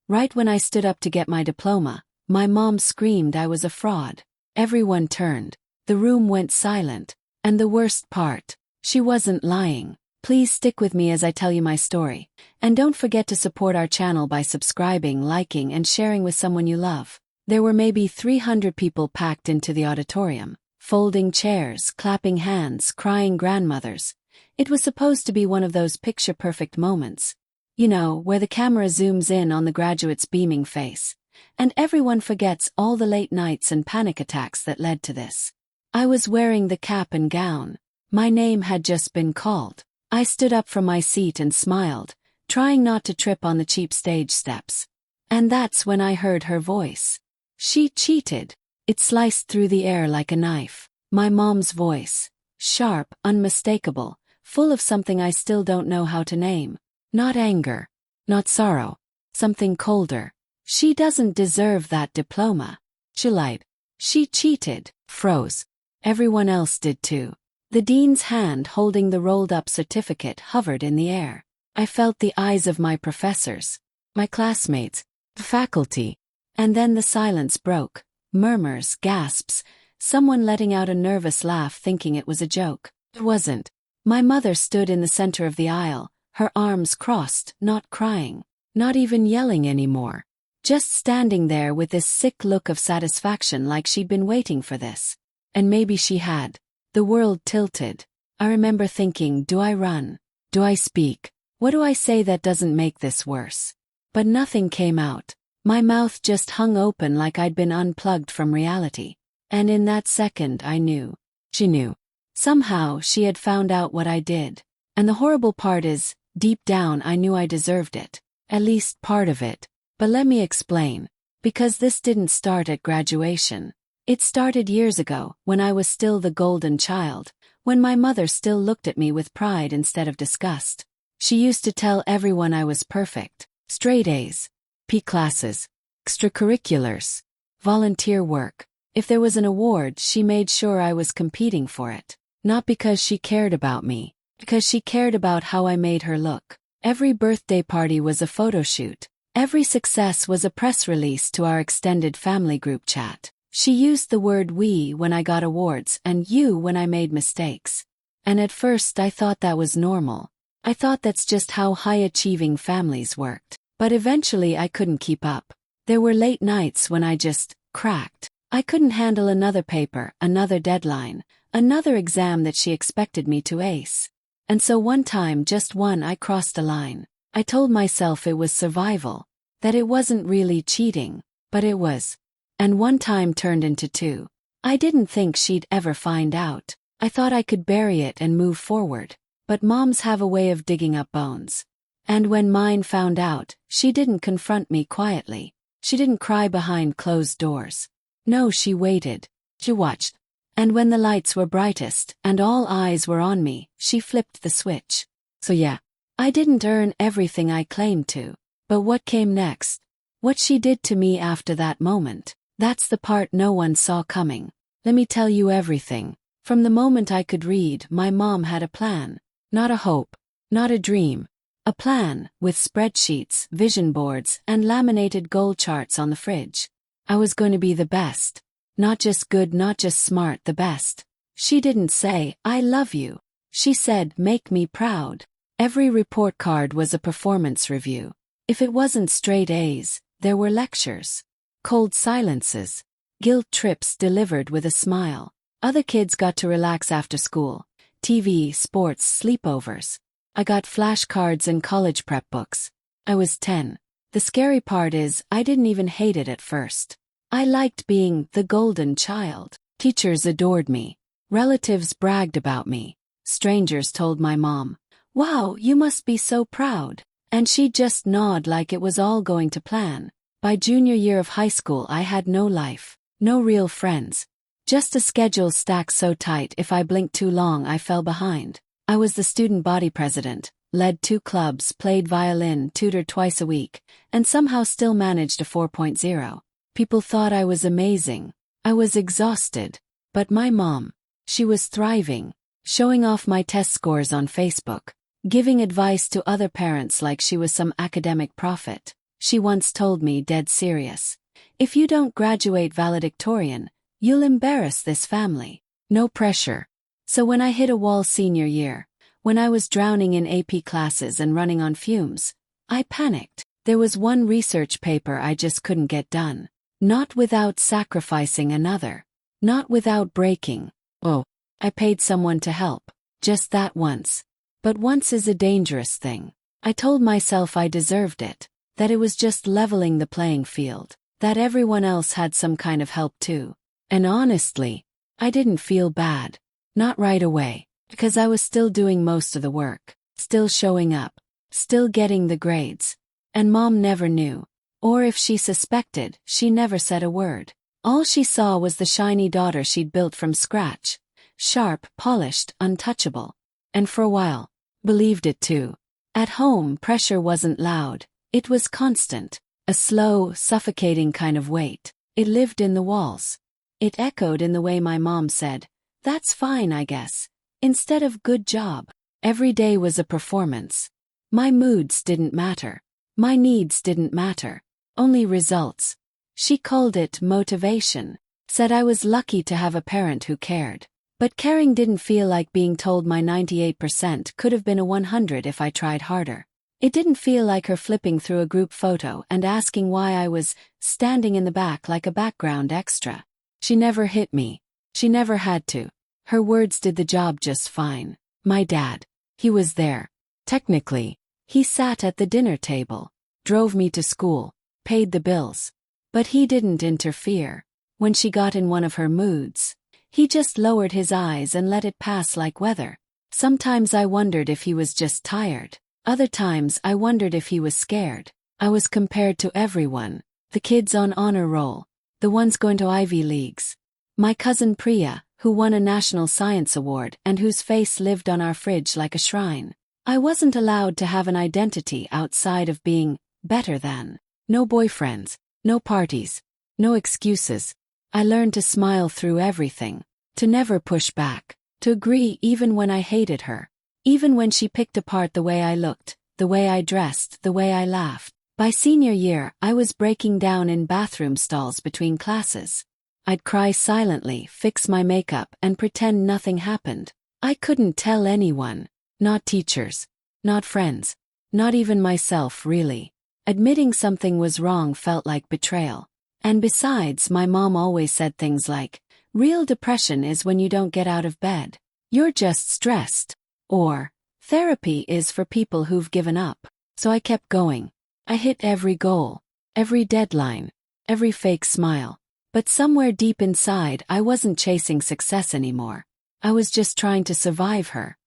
Right when I stood up to get my diploma, my mom screamed I was a fraud. Everyone turned. The room went silent. And the worst part, she wasn't lying. Please stick with me as I tell you my story. And don't forget to support our channel by subscribing, liking, and sharing with someone you love. There were maybe 300 people packed into the auditorium. Folding chairs, clapping hands, crying grandmothers. It was supposed to be one of those picture-perfect moments. You know, where the camera zooms in on the graduate's beaming face. And everyone forgets all the late nights and panic attacks that led to this. I was wearing the cap and gown. My name had just been called. I stood up from my seat and smiled, trying not to trip on the cheap stage steps. And that's when I heard her voice. She cheated. It sliced through the air like a knife. My mom's voice. Sharp, unmistakable, full of something I still don't know how to name. Not anger. Not sorrow. Something colder. She doesn't deserve that diploma. She lied. She cheated. Froze. Everyone else did too. The dean's hand holding the rolled-up certificate hovered in the air. I felt the eyes of my professors, my classmates, the faculty. And then the silence broke. Murmurs, gasps, someone letting out a nervous laugh thinking it was a joke. It wasn't. My mother stood in the center of the aisle, her arms crossed, not crying, not even yelling anymore. Just standing there with this sick look of satisfaction like she'd been waiting for this. And maybe she had. The world tilted. I remember thinking, do I run? Do I speak? What do I say that doesn't make this worse? But nothing came out. My mouth just hung open like I'd been unplugged from reality. And in that second I knew. She knew. Somehow she had found out what I did. And the horrible part is, deep down I knew I deserved it. At least part of it. But let me explain. Because this didn't start at graduation. It started years ago, when I was still the golden child, when my mother still looked at me with pride instead of disgust. She used to tell everyone I was perfect. Straight A's. P classes. Extracurriculars. Volunteer work. If there was an award, she made sure I was competing for it. Not because she cared about me, because she cared about how I made her look. Every birthday party was a photo shoot. Every success was a press release to our extended family group chat. She used the word we when I got awards and you when I made mistakes. And at first I thought that was normal. I thought that's just how high-achieving families worked. But eventually I couldn't keep up. There were late nights when I just cracked. I couldn't handle another paper, another deadline, another exam that she expected me to ace. And so one time, just one, I crossed the line. I told myself it was survival, that it wasn't really cheating, but it was. And one time turned into two. I didn't think she'd ever find out. I thought I could bury it and move forward. But moms have a way of digging up bones. And when mine found out, she didn't confront me quietly. She didn't cry behind closed doors. No, she waited. She watched. And when the lights were brightest and all eyes were on me, she flipped the switch. So yeah, I didn't earn everything I claimed to. But what came next? What she did to me after that moment? That's the part no one saw coming. Let me tell you everything. From the moment I could read, my mom had a plan. Not a hope. Not a dream. A plan, with spreadsheets, vision boards, and laminated goal charts on the fridge. I was going to be the best. Not just good, not just smart, the best. She didn't say, I love you. She said, make me proud. Every report card was a performance review. If it wasn't straight A's, there were lectures. Cold silences. Guilt trips delivered with a smile. Other kids got to relax after school. TV, sports, sleepovers. I got flashcards and college prep books. I was 10. The scary part is, I didn't even hate it at first. I liked being the golden child. Teachers adored me. Relatives bragged about me. Strangers told my mom, wow, you must be so proud. And she'd just nod like it was all going to plan. By junior year of high school I had no life, no real friends. Just a schedule stacked so tight if I blinked too long I fell behind. I was the student body president, led 2 clubs, played violin, tutored twice a week, and somehow still managed a 4.0. People thought I was amazing. I was exhausted. But my mom, she was thriving, showing off my test scores on Facebook, giving advice to other parents like she was some academic prophet. She once told me dead serious. If you don't graduate valedictorian, you'll embarrass this family. No pressure. So when I hit a wall senior year, when I was drowning in AP classes and running on fumes, I panicked. There was one research paper I just couldn't get done. Not without sacrificing another. Not without breaking. Oh, I paid someone to help. Just that once. But once is a dangerous thing. I told myself I deserved it. That it was just leveling the playing field. That everyone else had some kind of help too. And honestly, I didn't feel bad. Not right away. Because I was still doing most of the work. Still showing up. Still getting the grades. And Mom never knew. Or if she suspected, she never said a word. All she saw was the shiny daughter she'd built from scratch. Sharp, polished, untouchable. And for a while, believed it too. At home, pressure wasn't loud. It was constant. A slow, suffocating kind of weight. It lived in the walls. It echoed in the way my mom said, "That's fine, I guess," instead of "good job." Every day was a performance. My moods didn't matter. My needs didn't matter. Only results. She called it motivation. Said I was lucky to have a parent who cared. But caring didn't feel like being told my 98% could have been a 100 if I tried harder. It didn't feel like her flipping through a group photo and asking why I was standing in the back like a background extra. She never hit me. She never had to. Her words did the job just fine. My dad. He was there. Technically. He sat at the dinner table. Drove me to school. Paid the bills. But he didn't interfere. When she got in one of her moods, he just lowered his eyes and let it pass like weather. Sometimes I wondered if he was just tired. Other times I wondered if he was scared. I was compared to everyone. The kids on honor roll. The ones going to Ivy Leagues. My cousin Priya, who won a National Science Award and whose face lived on our fridge like a shrine. I wasn't allowed to have an identity outside of being better than. No boyfriends. No parties. No excuses. I learned to smile through everything. To never push back. To agree even when I hated her. Even when she picked apart the way I looked, the way I dressed, the way I laughed. By senior year, I was breaking down in bathroom stalls between classes. I'd cry silently, fix my makeup, and pretend nothing happened. I couldn't tell anyone. Not teachers. Not friends. Not even myself, really. Admitting something was wrong felt like betrayal. And besides, my mom always said things like, "Real depression is when you don't get out of bed. You're just stressed." Or, "Therapy is for people who've given up." So I kept going. I hit every goal, every deadline, every fake smile. But somewhere deep inside, I wasn't chasing success anymore. I was just trying to survive her.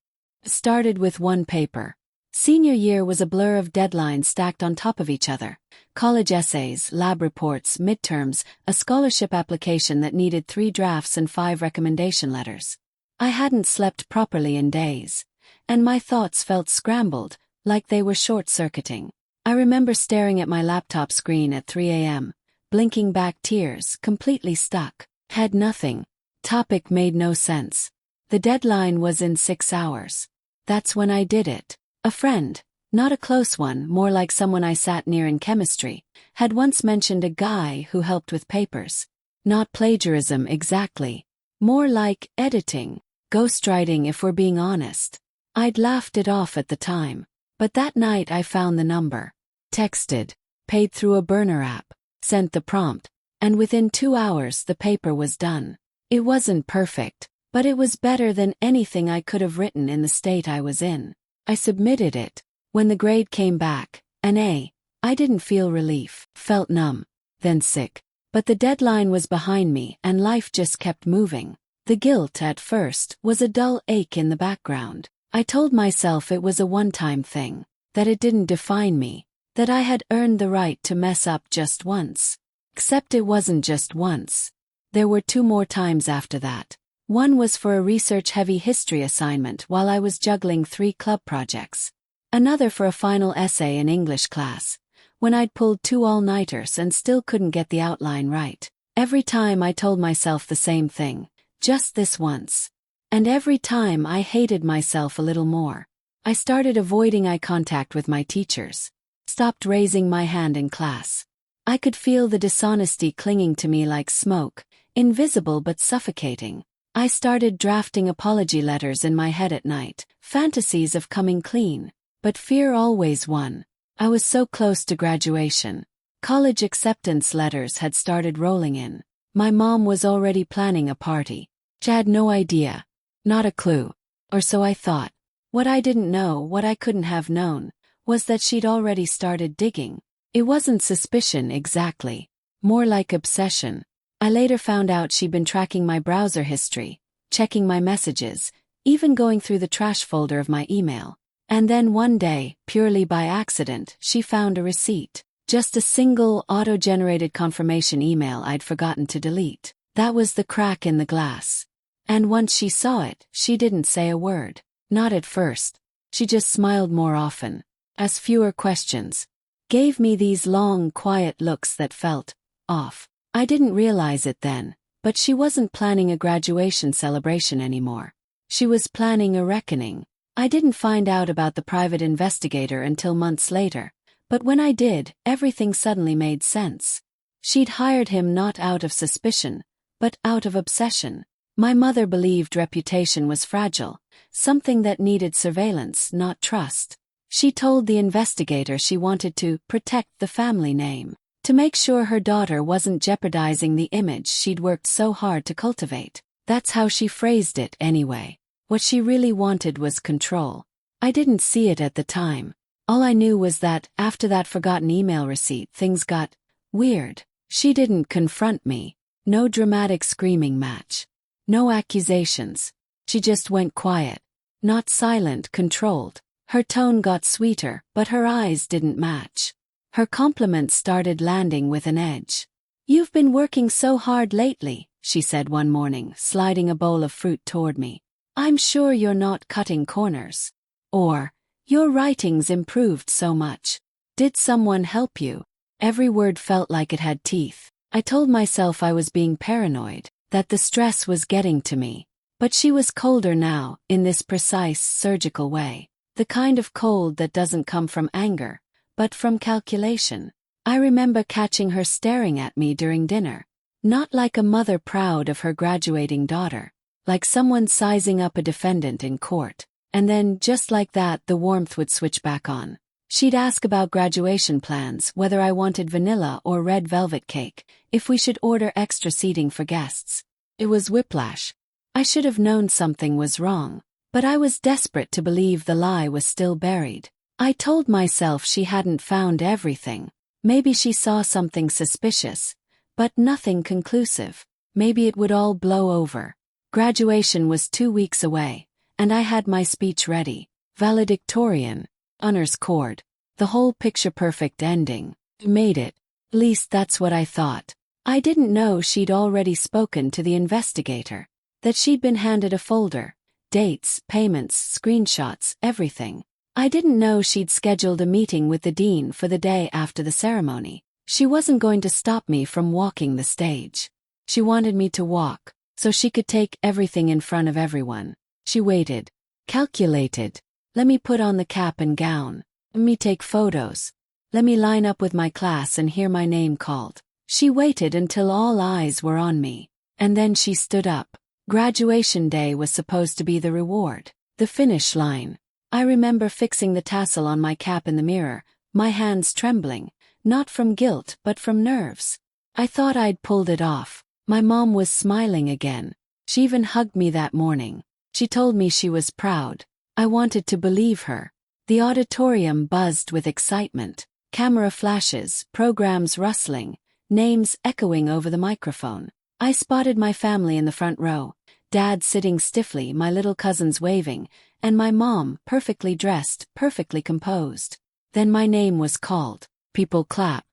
Started with one paper. Senior year was a blur of deadlines stacked on top of each other. College essays, lab reports, midterms, a scholarship application that needed 3 drafts and 5 recommendation letters. I hadn't slept properly in days. And my thoughts felt scrambled, like they were short-circuiting. I remember staring at my laptop screen at 3 a.m., blinking back tears, completely stuck. Had nothing. Topic made no sense. The deadline was in 6 hours. That's when I did it. A friend, not a close one, more like someone I sat near in chemistry, had once mentioned a guy who helped with papers. Not plagiarism exactly. More like editing, ghostwriting if we're being honest. I'd laughed it off at the time. But that night I found the number. Texted. Paid through a burner app. Sent the prompt. And within 2 hours the paper was done. It wasn't perfect, but it was better than anything I could have written in the state I was in. I submitted it. When the grade came back, an A, I didn't feel relief. Felt numb. Then sick. But the deadline was behind me and life just kept moving. The guilt at first was a dull ache in the background. I told myself it was a one-time thing, that it didn't define me, that I had earned the right to mess up just once. Except it wasn't just once. There were 2 more times after that. One was for a research-heavy history assignment while I was juggling 3 club projects. Another for a final essay in English class, when I'd pulled 2 all-nighters and still couldn't get the outline right. Every time I told myself the same thing, just this once. And every time I hated myself a little more. I started avoiding eye contact with my teachers. Stopped raising my hand in class. I could feel the dishonesty clinging to me like smoke, invisible but suffocating. I started drafting apology letters in my head at night, fantasies of coming clean. But fear always won. I was so close to graduation. College acceptance letters had started rolling in. My mom was already planning a party. She had no idea. Not a clue. Or so I thought. What I didn't know, what I couldn't have known, was that she'd already started digging. It wasn't suspicion exactly. More like obsession. I later found out she'd been tracking my browser history, checking my messages, even going through the trash folder of my email. And then one day, purely by accident, she found a receipt. Just a single auto-generated confirmation email I'd forgotten to delete. That was the crack in the glass. And once she saw it, she didn't say a word. Not at first. She just smiled more often. Asked fewer questions. Gave me these long, quiet looks that felt off. I didn't realize it then, but she wasn't planning a graduation celebration anymore. She was planning a reckoning. I didn't find out about the private investigator until months later, but when I did, everything suddenly made sense. She'd hired him not out of suspicion, but out of obsession. My mother believed reputation was fragile, something that needed surveillance, not trust. She told the investigator she wanted to protect the family name, to make sure her daughter wasn't jeopardizing the image she'd worked so hard to cultivate. That's how she phrased it anyway. What she really wanted was control. I didn't see it at the time. All I knew was that, after that forgotten email receipt, things got weird. She didn't confront me. No dramatic screaming match. No accusations. She just went quiet. Not silent, controlled. Her tone got sweeter, but her eyes didn't match. Her compliments started landing with an edge. "You've been working so hard lately," she said one morning, sliding a bowl of fruit toward me. "I'm sure you're not cutting corners." Or, "Your writing's improved so much. Did someone help you?" Every word felt like it had teeth. I told myself I was being paranoid, that the stress was getting to me. But she was colder now, in this precise, surgical way. The kind of cold that doesn't come from anger, but from calculation. I remember catching her staring at me during dinner. Not like a mother proud of her graduating daughter. Like someone sizing up a defendant in court. And then, just like that, the warmth would switch back on. She'd ask about graduation plans, whether I wanted vanilla or red velvet cake, if we should order extra seating for guests. It was whiplash. I should have known something was wrong, but I was desperate to believe the lie was still buried. I told myself she hadn't found everything. Maybe she saw something suspicious, but nothing conclusive. Maybe it would all blow over. Graduation was 2 weeks away, and I had my speech ready. Valedictorian, honors cord, the whole picture-perfect ending. Made it. At least that's what I thought. I didn't know she'd already spoken to the investigator. That she'd been handed a folder. Dates, payments, screenshots, everything. I didn't know she'd scheduled a meeting with the dean for the day after the ceremony. She wasn't going to stop me from walking the stage. She wanted me to walk, so she could take everything in front of everyone. She waited. Calculated. Let me put on the cap and gown. Let me take photos. Let me line up with my class and hear my name called. She waited until all eyes were on me. And then she stood up. Graduation day was supposed to be the reward. The finish line. I remember fixing the tassel on my cap in the mirror, my hands trembling, not from guilt but from nerves. I thought I'd pulled it off. My mom was smiling again. She even hugged me that morning. She told me she was proud. I wanted to believe her. The auditorium buzzed with excitement. Camera flashes, programs rustling, names echoing over the microphone. I spotted my family in the front row. Dad sitting stiffly, my little cousins waving, and my mom, perfectly dressed, perfectly composed. Then my name was called. People clapped.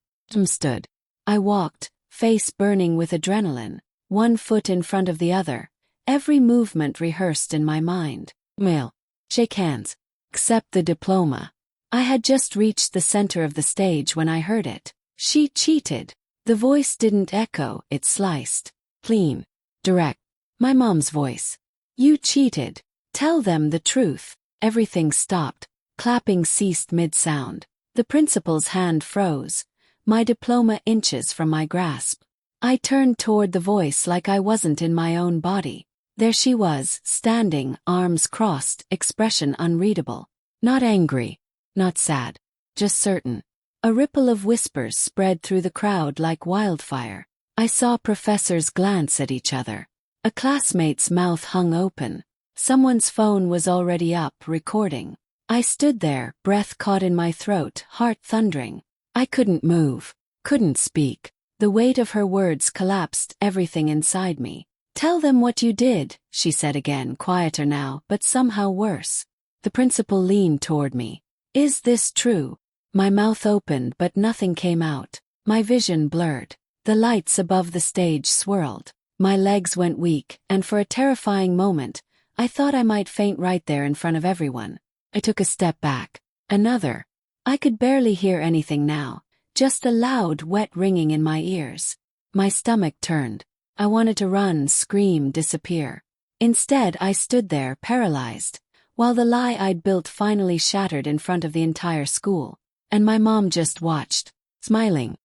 Stood. I walked, face burning with adrenaline, one foot in front of the other, every movement rehearsed in my mind. Mail. Shake hands. Accept the diploma. I had just reached the center of the stage when I heard it. She cheated. The voice didn't echo, it sliced. Clean. Direct. My mom's voice. You cheated. Tell them the truth. Everything stopped. Clapping ceased mid-sound. The principal's hand froze, my diploma inches from my grasp. I turned toward the voice like I wasn't in my own body. There she was, standing, arms crossed, expression unreadable. Not angry, not sad, just certain. A ripple of whispers spread through the crowd like wildfire. I saw professors glance at each other. A classmate's mouth hung open. Someone's phone was already up, recording. I stood there, breath caught in my throat, heart thundering. I couldn't move, couldn't speak. The weight of her words collapsed everything inside me. "Tell them what you did," she said again, quieter now, but somehow worse. The principal leaned toward me. "Is this true?" My mouth opened but nothing came out. My vision blurred. The lights above the stage swirled. My legs went weak, and for a terrifying moment, I thought I might faint right there in front of everyone. I took a step back. Another. I could barely hear anything now. Just a loud, wet ringing in my ears. My stomach turned. I wanted to run, scream, disappear. Instead, I stood there, paralyzed, while the lie I'd built finally shattered in front of the entire school. And my mom just watched, smiling.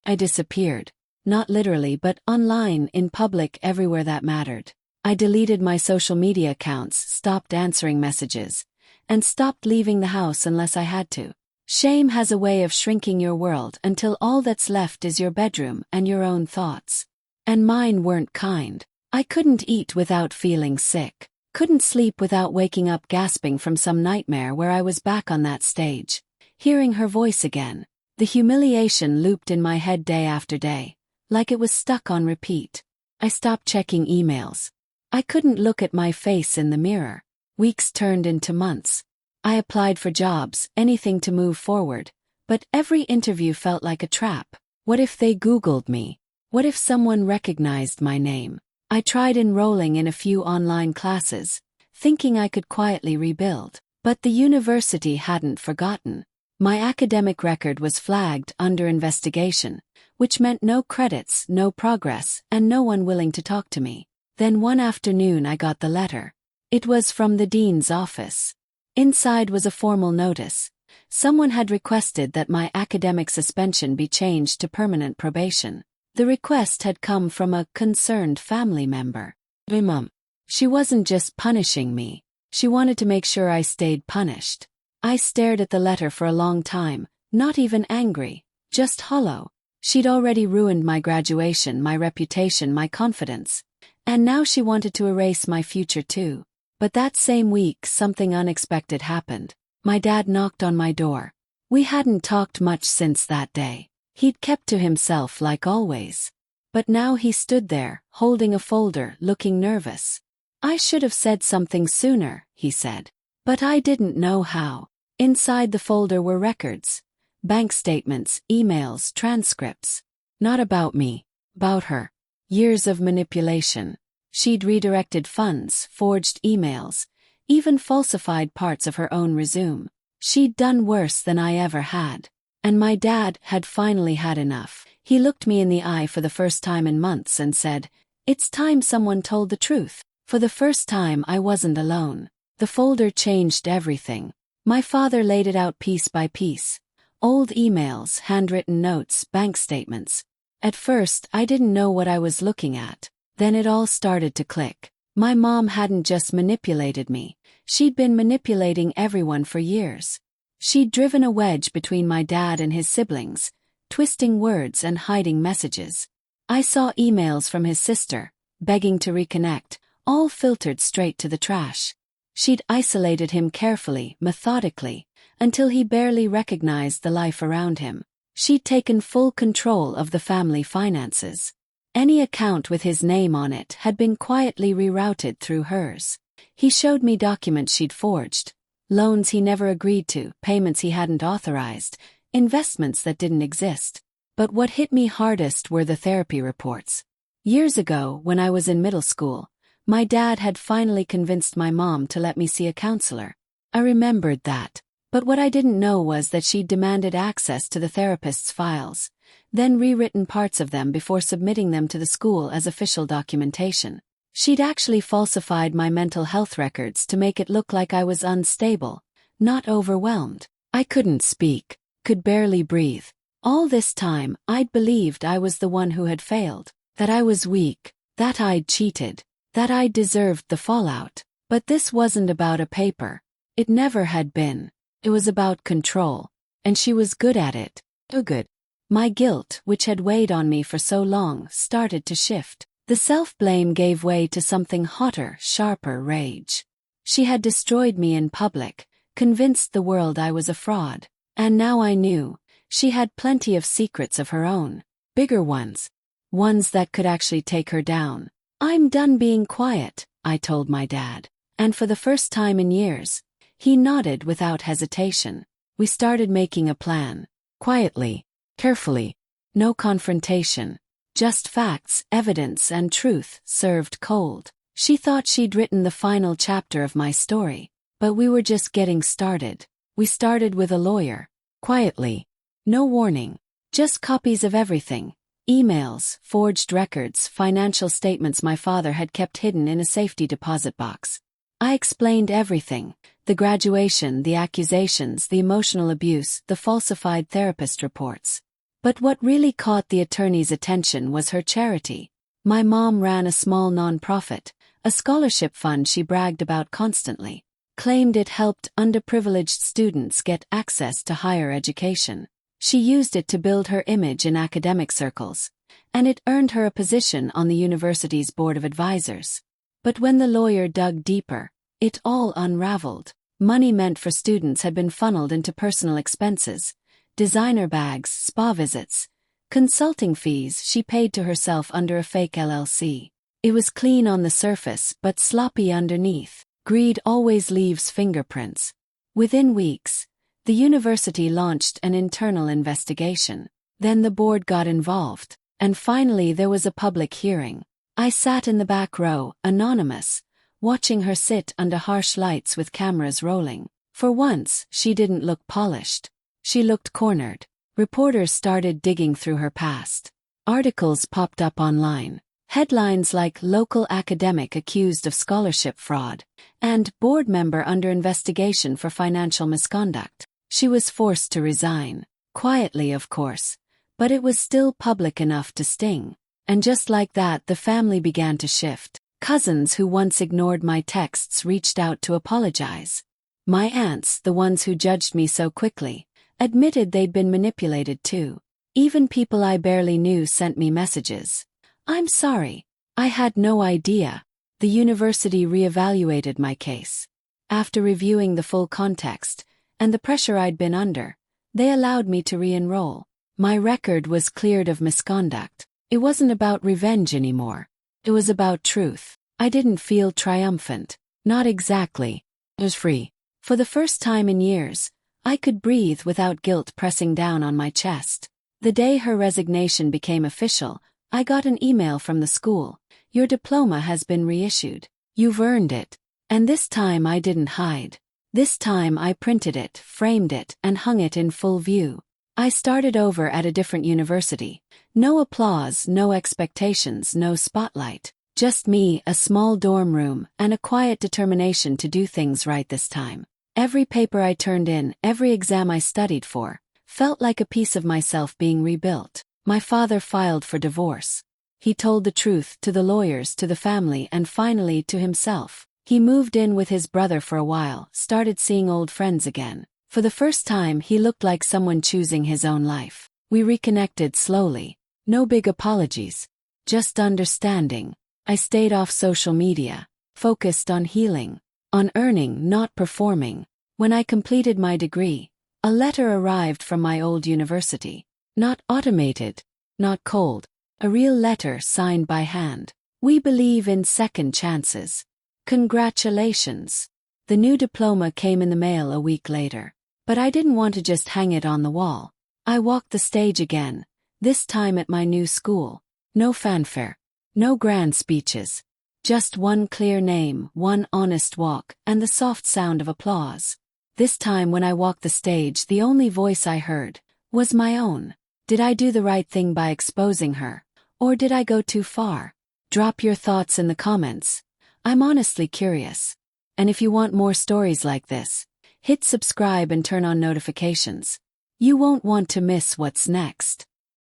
I disappeared. Not literally, but online, in public, everywhere that mattered. I deleted my social media accounts, stopped answering messages, and stopped leaving the house unless I had to. Shame has a way of shrinking your world until all that's left is your bedroom and your own thoughts. And mine weren't kind. I couldn't eat without feeling sick. Couldn't sleep without waking up gasping from some nightmare where I was back on that stage. Hearing her voice again. The humiliation looped in my head day after day, like it was stuck on repeat. I stopped checking emails. I couldn't look at my face in the mirror. Weeks turned into months. I applied for jobs, anything to move forward, but every interview felt like a trap. What if they Googled me? What if someone recognized my name? I tried enrolling in a few online classes, thinking I could quietly rebuild, but the university hadn't forgotten. My academic record was flagged under investigation, which meant no credits, no progress, and no one willing to talk to me. Then one afternoon I got the letter. It was from the dean's office. Inside was a formal notice. Someone had requested that my academic suspension be changed to permanent probation. The request had come from a concerned family member. My mom. She wasn't just punishing me. She wanted to make sure I stayed punished. I stared at the letter for a long time, not even angry, just hollow. She'd already ruined my graduation, my reputation, my confidence. And now she wanted to erase my future too. But that same week, something unexpected happened. My dad knocked on my door. We hadn't talked much since that day. He'd kept to himself like always. But now he stood there, holding a folder, looking nervous. "I should have said something sooner," he said. But I didn't know how. Inside the folder were records. Bank statements, emails, transcripts. Not about me. About her. Years of manipulation. She'd redirected funds, forged emails, even falsified parts of her own resume. She'd done worse than I ever had. And my dad had finally had enough. He looked me in the eye for the first time in months and said, "It's time someone told the truth." For the first time I wasn't alone. The folder changed everything. My father laid it out piece by piece. Old emails, handwritten notes, bank statements. At first, I didn't know what I was looking at. Then it all started to click. My mom hadn't just manipulated me. She'd been manipulating everyone for years. She'd driven a wedge between my dad and his siblings, twisting words and hiding messages. I saw emails from his sister, begging to reconnect, all filtered straight to the trash. She'd isolated him carefully, methodically, until he barely recognized the life around him. She'd taken full control of the family finances. Any account with his name on it had been quietly rerouted through hers. He showed me documents she'd forged, loans he never agreed to, payments he hadn't authorized, investments that didn't exist. But what hit me hardest were the therapy reports. Years ago, when I was in middle school, my dad had finally convinced my mom to let me see a counselor. I remembered that. But what I didn't know was that she'd demanded access to the therapist's files, then rewritten parts of them before submitting them to the school as official documentation. She'd actually falsified my mental health records to make it look like I was unstable, not overwhelmed. I couldn't speak. could barely breathe. All this time, I'd believed I was the one who had failed, that I was weak, that I'd cheated, that I deserved the fallout. But this wasn't about a paper. It never had been. It was about control. And she was good at it. Too good. My guilt, which had weighed on me for so long, started to shift. The self-blame gave way to something hotter, sharper rage. She had destroyed me in public, convinced the world I was a fraud. And now I knew, she had plenty of secrets of her own. Bigger ones. Ones that could actually take her down. "I'm done being quiet," I told my dad. And for the first time in years, he nodded without hesitation. We started making a plan. Quietly, carefully. No confrontation. Just facts, evidence, and truth, served cold. She thought she'd written the final chapter of my story. But we were just getting started. We started with a lawyer. Quietly. No warning. Just copies of everything. Emails, forged records, financial statements my father had kept hidden in a safety deposit box. I explained everything. The graduation, the accusations, the emotional abuse, the falsified therapist reports. But what really caught the attorney's attention was her charity. My mom ran a small non-profit, a scholarship fund she bragged about constantly. Claimed it helped underprivileged students get access to higher education. She used it to build her image in academic circles, and it earned her a position on the university's board of advisors. But when the lawyer dug deeper, it all unraveled. Money meant for students had been funneled into personal expenses, designer bags, spa visits, consulting fees she paid to herself under a fake LLC. It was clean on the surface but sloppy underneath. Greed always leaves fingerprints. Within weeks, the university launched an internal investigation. Then the board got involved, and finally there was a public hearing. I sat in the back row, anonymous, watching her sit under harsh lights with cameras rolling. For once, she didn't look polished. She looked cornered. Reporters started digging through her past. Articles popped up online. Headlines like "Local Academic Accused of Scholarship Fraud" and "Board Member Under Investigation for Financial Misconduct." She was forced to resign. Quietly, of course. But it was still public enough to sting. And just like that, the family began to shift. Cousins who once ignored my texts reached out to apologize. My aunts, the ones who judged me so quickly, admitted they'd been manipulated too. Even people I barely knew sent me messages. "I'm sorry. I had no idea." The university reevaluated my case. After reviewing the full context, and the pressure I'd been under, they allowed me to re-enroll. My record was cleared of misconduct. It wasn't about revenge anymore. It was about truth. I didn't feel triumphant. Not exactly. I was free. For the first time in years, I could breathe without guilt pressing down on my chest. The day her resignation became official, I got an email from the school. "Your diploma has been reissued. You've earned it." And this time I didn't hide. This time I printed it, framed it, and hung it in full view. I started over at a different university. No applause, no expectations, no spotlight. Just me, a small dorm room, and a quiet determination to do things right this time. Every paper I turned in, every exam I studied for, felt like a piece of myself being rebuilt. My father filed for divorce. He told the truth to the lawyers, to the family, and finally to himself. He moved in with his brother for a while, started seeing old friends again. For the first time, he looked like someone choosing his own life. We reconnected slowly. No big apologies. Just understanding. I stayed off social media, focused on healing, on earning, not performing. When I completed my degree, a letter arrived from my old university. Not automated, not cold. A real letter signed by hand. "We believe in second chances. Congratulations." The new diploma came in the mail a week later. But I didn't want to just hang it on the wall. I walked the stage again, this time at my new school. No fanfare. No grand speeches. Just one clear name, one honest walk, and the soft sound of applause. This time when I walked the stage, the only voice I heard was my own. Did I do the right thing by exposing her? Or did I go too far? Drop your thoughts in the comments. I'm honestly curious. And if you want more stories like this, hit subscribe and turn on notifications. You won't want to miss what's next.